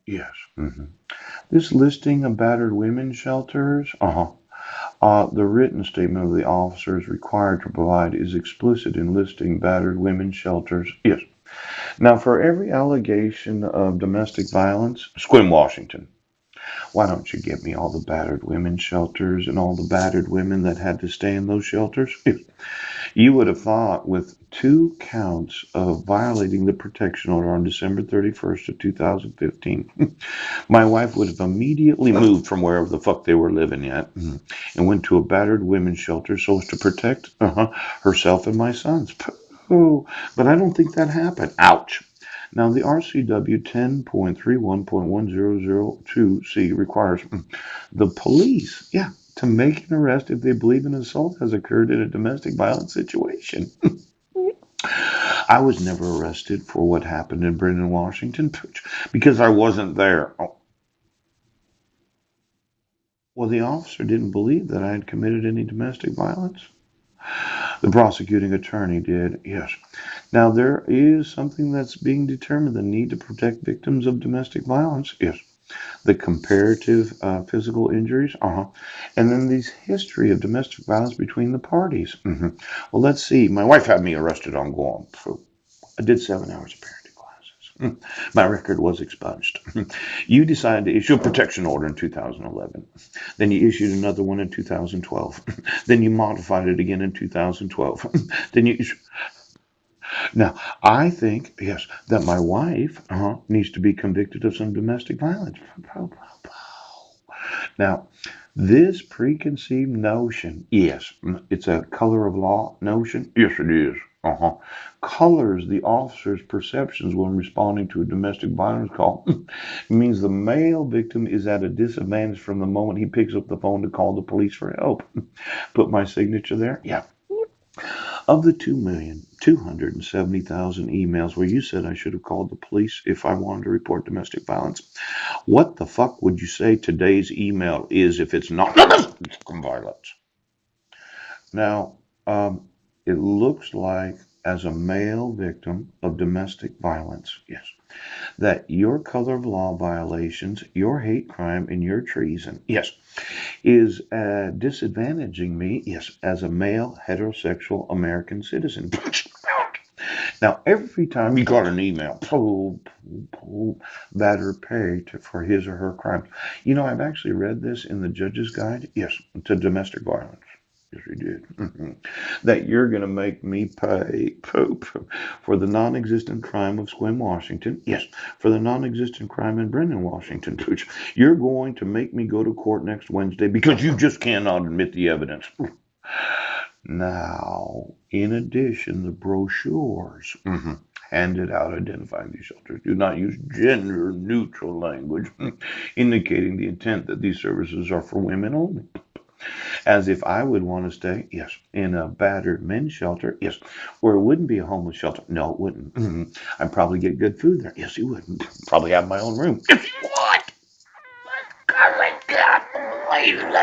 Yes. This listing of battered women's shelters, the written statement of the officers required to provide is explicit in listing battered women's shelters. Yes. Now, for every allegation of domestic violence, Squim, Washington. Why don't you get me all the battered women's shelters and all the battered women that had to stay in those shelters? Yes. You would have thought with two counts of violating the protection order on December 31st of 2015, my wife would have immediately moved from wherever the fuck they were living at and went to a battered women's shelter so as to protect herself and my sons. Oh, but I don't think that happened. Ouch. Now, the RCW 10.31.1002C requires the police, to make an arrest if they believe an assault has occurred in a domestic violence situation. I was never arrested for what happened in Brendan, Washington, because I wasn't there. Oh, well, the officer didn't believe that I had committed any domestic violence. The prosecuting attorney did, yes. Now, there is something that's being determined, the need to protect victims of domestic violence, yes. The comparative physical injuries, and then this history of domestic violence between the parties. Well, let's see. My wife had me arrested on Guam. So I did 7 hours of parenting classes. My record was expunged. You decided to issue a protection order in 2011. Then you issued another one in 2012. Then you modified it again in 2012. Then you issued. Now, I think, yes, that my wife needs to be convicted of some domestic violence. Now, this preconceived notion, yes, it's a color of law notion. Yes, it is. Colors the officer's perceptions when responding to a domestic violence call. It means the male victim is at a disadvantage from the moment he picks up the phone to call the police for help. Put my signature there. Yeah. Of the 2,270,000 emails where you said I should have called the police if I wanted to report domestic violence, what the fuck would you say today's email is if it's not domestic violence? Now, it looks like as a male victim of domestic violence, yes, that your color of law violations, your hate crime, and your treason, yes, is disadvantaging me, yes, as a male heterosexual American citizen. Now, every time you got an email, better pay for his or her crimes. You know, I've actually read this in the judge's guide, yes, to domestic violence. Yes, we did. That you're going to make me pay for the non-existent crime of Squim, Washington. Yes, for the non-existent crime in Brendan, Washington. You're going to make me go to court next Wednesday because you just cannot admit the evidence. Now, in addition, the brochures handed out identifying these shelters do not use gender neutral language, indicating the intent that these services are for women only. As if I would want to stay, yes, in a battered men's shelter, yes, where it wouldn't be a homeless shelter. No, it wouldn't. I'd probably get good food there. Yes, you wouldn't. Probably have my own room. Yes, you would.